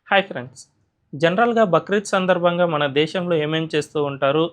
Hi friends. జనరల్‌గా బక్రీద్ సందర్భంగా మన దేశంలో ఏమేం చేస్తూ ఉంటారు?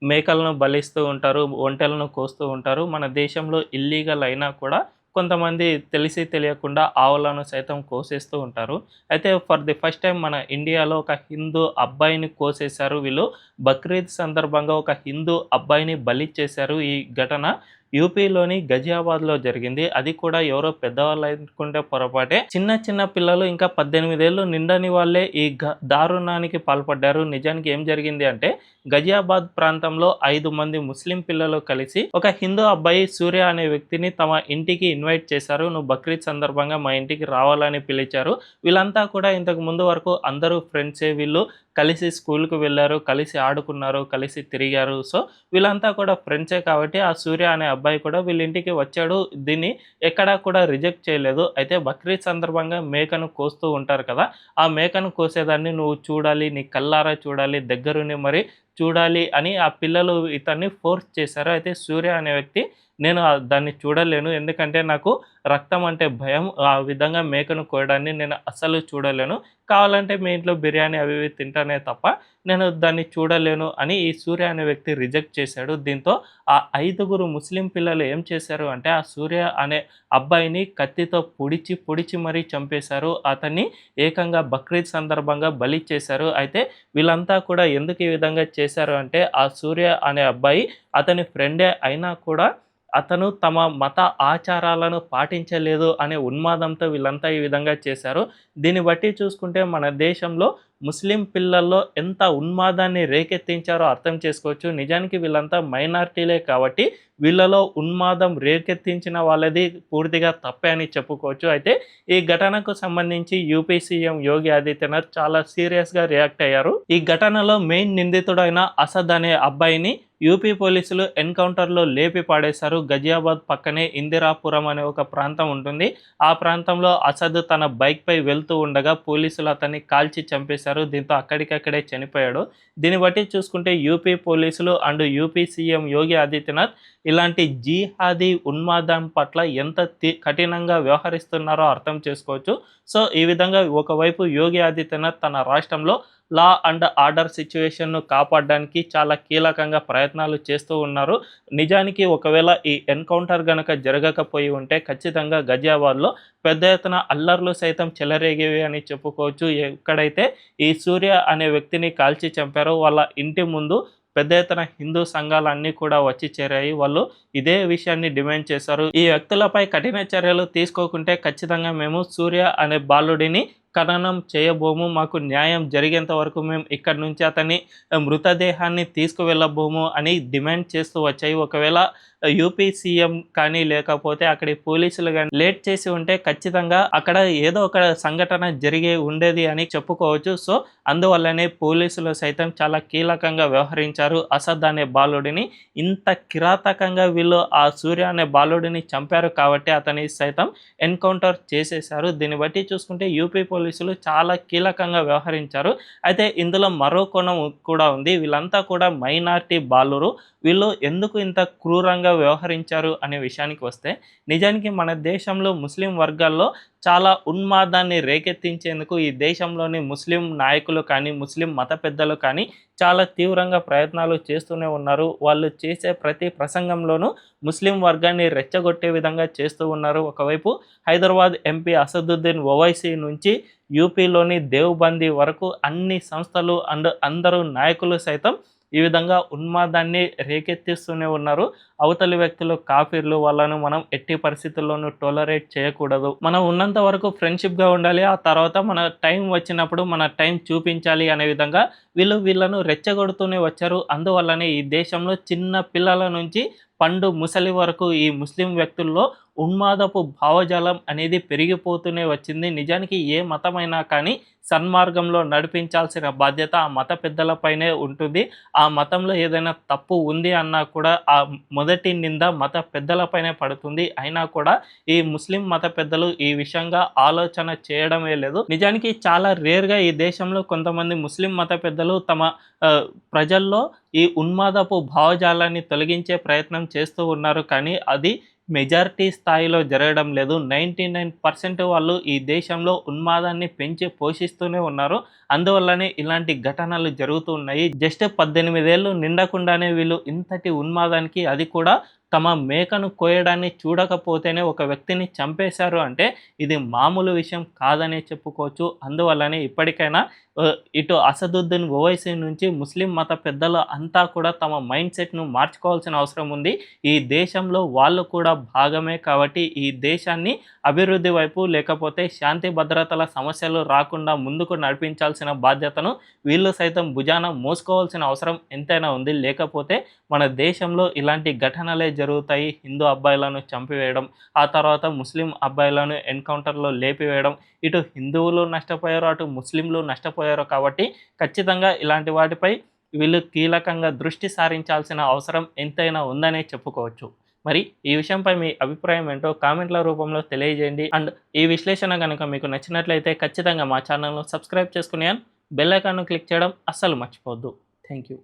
మేకలను బలిస్తూ ఉంటారు, ఒంటెలను కోస్తూ ఉంటారు. మన దేశంలో ఇల్లీగల్ అయినా కూడా కొంతమంది తెలిసి తెలియకుండా ఆవులను సైతం కోసేస్తూ ఉంటారు. అయితే ఫర్ ది ఫస్ట్ టైమ్ మన ఇండియాలో ఒక హిందూ అబ్బాయిని కోసేశారు వీళ్ళు. బక్రీద్ సందర్భంగా ఒక హిందూ అబ్బాయిని బలిచ్చేశారు. ఈ ఘటన యూపీలోని గజియాబాద్‌లో జరిగింది. అది కూడా ఎవరో పెద్దవాళ్ళనుకుంటే పొరపాటే. చిన్న చిన్న పిల్లలు ఇంకా 18 ఏళ్ళు నిండని వాళ్ళే ఈ దారుణానికి పాల్పడ్డారు. నిజానికి ఏం జరిగింది అంటే గజియాబాద్ ప్రాంతంలో 5 మంది ముస్లిం పిల్లలు కలిసి ఒక హిందూ అబ్బాయి సూర్య అనే వ్యక్తిని తమ ఇంటికి ఇన్వైట్ చేశారు. నువ్వు బక్రీద్ సందర్భంగా మా ఇంటికి రావాలని పిలిచారు. వీళ్ళంతా కూడా ఇంతకు ముందు వరకు అందరూ ఫ్రెండ్సే. వీళ్ళు కలిసి స్కూల్‌కి వెళ్లారు, కలిసి ఆడుకున్నారు, కలిసి తిరిగారు. సో, వీళ్ళంతా కూడా ఫ్రెండ్సే కాబట్టి ఆ సూర్య అనే అబ్బాయి కూడా వీళ్ళ ఇంటికి వచ్చాడు. దీన్ని ఎక్కడా కూడా రిజెక్ట్ చేయలేదు. అయితే బక్రీద్ సందర్భంగా మేకను కోస్తూ ఉంటారు కదా! ఆ మేకను కోసేదాన్ని నువ్వు చూడాలి, నీ కళ్ళారా చూడాలి, దగ్గరుండి మరి చూడాలి అని ఆ పిల్లలు ఇతన్ని ఫోర్స్ చేశారు. అయితే సూర్య అనే వ్యక్తి నేను దాన్ని చూడలేను. ఎందుకంటే నాకు రక్తం అంటే భయం. ఆ విధంగా మేకను కోయడాన్ని నేను అస్సలు చూడలేను. కావాలంటే మీ ఇంట్లో బిర్యానీ అవి ఇవి తింటానే తప్ప నేను దాన్ని చూడలేను అని ఈ సూర్య అనే వ్యక్తి రిజెక్ట్ చేశాడు. దీంతో ఆ 5గురు ముస్లిం పిల్లలు ఏం చేశారు అంటే ఆ సూర్య అనే అబ్బాయిని కత్తితో పొడిచి, పొడిచి మరీ చంపేశారు. అతన్ని ఏకంగా బక్రీద్ సందర్భంగా బలిచ్చేశారు. అయితే వీళ్ళంతా కూడా ఎందుకు ఈ విధంగా చేశారు అంటే ఆ సూర్య అనే అబ్బాయి అతని ఫ్రెండే అయినా కూడా అతను తమ మత ఆచారాలను పాటించలేదు అనే ఉన్మాదంతో వీళ్ళంతా ఈ విధంగా చేశారు. దీన్ని బట్టి చూసుకుంటే మన దేశంలో ముస్లిం పిల్లల్లో ఎంత ఉన్మాదాన్ని రేకెత్తించారో అర్థం చేసుకోవచ్చు. నిజానికి వీళ్ళంతా మైనారిటీలే కాబట్టి వీళ్ళలో ఉన్మాదం రేకెత్తించిన వాళ్ళది పూర్తిగా తప్పే అని చెప్పుకోవచ్చు. అయితే ఈ ఘటనకు సంబంధించి యూపీ సీఎం యోగి ఆదిత్యనాథ్ చాలా సీరియస్‌గా రియాక్ట్ అయ్యారు. ఈ ఘటనలో మెయిన్ నిందితుడైన అసద్ అనే అబ్బాయిని యూపీ పోలీసులు ఎన్‌కౌంటర్‌లో లేపి పాడేశారు. గజియాబాద్ పక్కనే ఇందిరాపురం అనే ఒక ప్రాంతం ఉంటుంది. ఆ ప్రాంతంలో అసద్ తన బైక్‌పై వెళ్తూ ఉండగా పోలీసులు అతన్ని కాల్చి చంపేశారు. దీంతో అక్కడికక్కడే చనిపోయాడు. దీన్ని బట్టి చూసుకుంటే యూపీ పోలీసులు and UP CM Yogi Adityanath ఇలాంటి జిహాదీ ఉన్మాదం పట్ల ఎంత కఠినంగా వ్యవహరిస్తున్నారో అర్థం చేసుకోవచ్చు. సో, ఈ విధంగా ఒకవైపు యోగి ఆదిత్యనాథ్ తన రాష్ట్రంలో లా అండ్ ఆర్డర్ సిట్యుయేషన్‌ను కాపాడడానికి చాలా కీలకంగా ప్రయత్నాలు చేస్తూ ఉన్నారు. నిజానికి ఒకవేళ ఈ ఎన్‌కౌంటర్ గనక జరగకపోయి ఉంటే ఖచ్చితంగా గజియాబాద్‌లో పెద్ద ఎత్తున అల్లర్లు సైతం చెలరేగేవి అని చెప్పుకోవచ్చు. ఎక్కడైతే ఈ సూర్య అనే వ్యక్తిని కాల్చి చంపారో వాళ్ళ ఇంటి ముందు పెద్ద ఎత్తున హిందూ సంఘాలన్నీ కూడా వచ్చి చేరాయి. వాళ్ళు ఇదే విషయాన్ని డిమాండ్ చేశారు. ఈ వ్యక్తులపై కఠిన చర్యలు తీసుకోకుంటే ఖచ్చితంగా మేము సూర్య అనే బాలుడిని ఖననం చేయబోము. మాకు న్యాయం జరిగేంత వరకు మేము ఇక్కడి నుంచి అతని మృతదేహాన్ని తీసుకువెళ్ళబోము అని డిమాండ్ చేస్తూ వచ్చాయి. ఒకవేళ యూపీ సీఎం కానీ లేకపోతే అక్కడి పోలీసులు గాని లేట్ చేసి ఉంటే ఖచ్చితంగా అక్కడ ఏదో ఒక సంఘటన జరిగే ఉండేది అని చెప్పుకోవచ్చు. సో, అందువల్లనే పోలీసులు సైతం చాలా కీలకంగా వ్యవహరించారు. అసద్ అనే బాలుడిని ఇంత కిరాతకంగా వీళ్ళు ఆ సూర్య అనే బాలుడిని చంపారు కాబట్టి అతని సైతం ఎన్‌కౌంటర్ చేసేశారు. దీన్ని బట్టి చూసుకుంటే యూపీ పోలీసులు చాలా కీలకంగా వ్యవహరించారు. అయితే ఇందులో మరో కోణం కూడా ఉంది. వీళ్ళంతా కూడా మైనారిటీ బాలురు. వీళ్ళు ఎందుకు ఇంత క్రూరంగా వ్యవహరించారు అనే విషయానికి వస్తే నిజానికి మన దేశంలో ముస్లిం వర్గాల్లో చాలా ఉన్మాదాన్ని రేకెత్తించేందుకు ఈ దేశంలోని ముస్లిం నాయకులు కానీ, ముస్లిం మత పెద్దలు కానీ చాలా తీవ్రంగా ప్రయత్నాలు చేస్తూనే ఉన్నారు. వాళ్ళు చేసే ప్రతి ప్రసంగంలోనూ ముస్లిం వర్గాన్ని రెచ్చగొట్టే విధంగా చేస్తూ ఉన్నారు. ఒకవైపు హైదరాబాద్ ఎంపీ అసదుద్దీన్ ఓవైసీ నుంచి యూపీలోని దేవ్‌బందీ వరకు అన్ని సంస్థలు అండ్ అందరూ నాయకులు సైతం ఈ విధంగా ఉన్మాదాన్ని రేకెత్తిస్తూనే ఉన్నారు. అవతలి వ్యక్తులు కాఫీర్లు, వాళ్ళను మనం ఎట్టి పరిస్థితుల్లోనూ టోలరేట్ చేయకూడదు. మనం ఉన్నంత వరకు ఫ్రెండ్‌షిప్‌గా ఉండాలి. ఆ తర్వాత మన టైం వచ్చినప్పుడు మన టైం చూపించాలి అనే విధంగా వీళ్ళను రెచ్చగొడుతూనే వచ్చారు. అందువల్లనే ఈ దేశంలో చిన్న పిల్లల నుంచి పండు ముసలి వరకు ఈ ముస్లిం వ్యక్తుల్లో ఉన్మాదపు భావజాలం అనేది పెరిగిపోతూనే వచ్చింది. నిజానికి ఏ మతమైనా కానీ సన్మార్గంలో నడిపించాల్సిన బాధ్యత ఆ మత పెద్దలపైనే ఉంటుంది. ఆ మతంలో ఏదైనా తప్పు ఉంది అన్నా కూడా ఆ మొదటి నింద మత పెద్దలపైనే పడుతుంది. అయినా కూడా ఈ ముస్లిం మత పెద్దలు ఈ విషయంగా ఆలోచన చేయడమే లేదు. నిజానికి చాలా రేర్‌గా ఈ దేశంలో కొంతమంది ముస్లిం మత పెద్దలు తమ ప్రజల్లో ఈ ఉన్మాదపు భావజాలాన్ని తొలగించే ప్రయత్నం చేస్తూ ఉన్నారు. కానీ అది మెజారిటీ స్థాయిలో జరగడం లేదు. 99% వాళ్ళు ఈ దేశంలో ఉన్మాదాన్ని పెంచి పోషిస్తూనే ఉన్నారు. అందువల్లనే ఇలాంటి ఘటనలు జరుగుతూ ఉన్నాయి. జస్ట్ 18 ఏళ్ళు నిండకుండానే వీళ్ళు ఇంతటి ఉన్మాదానికి, అది కూడా తమ మేకను కోయడాన్ని చూడకపోతేనే ఒక వ్యక్తిని చంపేశారు అంటే ఇది మామూలు విషయం కాదనే చెప్పుకోవచ్చు. అందువల్లనే ఇప్పటికైనా ఇటు అసదుద్దీన్ ఓవైసీ నుంచి ముస్లిం మత పెద్దలు అంతా కూడా తమ మైండ్ సెట్‌ను మార్చుకోవాల్సిన అవసరం ఉంది. ఈ దేశంలో వాళ్ళు కూడా భాగమే కాబట్టి ఈ దేశాన్ని అభివృద్ధి వైపు, లేకపోతే శాంతి భద్రతల సమస్యలు రాకుండా ముందుకు నడిపించాల్సిన బాధ్యతను వీళ్ళు సైతం భుజాన మోసుకోవాల్సిన అవసరం ఎంతైనా ఉంది. లేకపోతే మన దేశంలో ఇలాంటి ఘటనలే జరుగుతాయి. హిందూ అబ్బాయిలను చంపివేయడం, ఆ తర్వాత ముస్లిం అబ్బాయిలను ఎన్‌కౌంటర్‌లో లేపివేయడం. ఇటు హిందువులు నష్టపోయారు, అటు ముస్లింలు నష్టపోయారు. కాబట్టి ఖచ్చితంగా ఇలాంటి వాటిపై వీళ్ళు కీలకంగా దృష్టి సారించాల్సిన అవసరం ఎంతైనా ఉందనే చెప్పుకోవచ్చు. మరి ఈ విషయంపై మీ అభిప్రాయం ఏంటో కామెంట్ల రూపంలో తెలియజేయండి. అండ్ ఈ విశ్లేషణ గనుక మీకు నచ్చినట్లయితే ఖచ్చితంగా మా ఛానల్‌ను సబ్స్క్రైబ్ చేసుకుని బెల్ ఐకాన్‌ను క్లిక్ చేయడం అస్సలు మర్చిపోవద్దు. Thank you.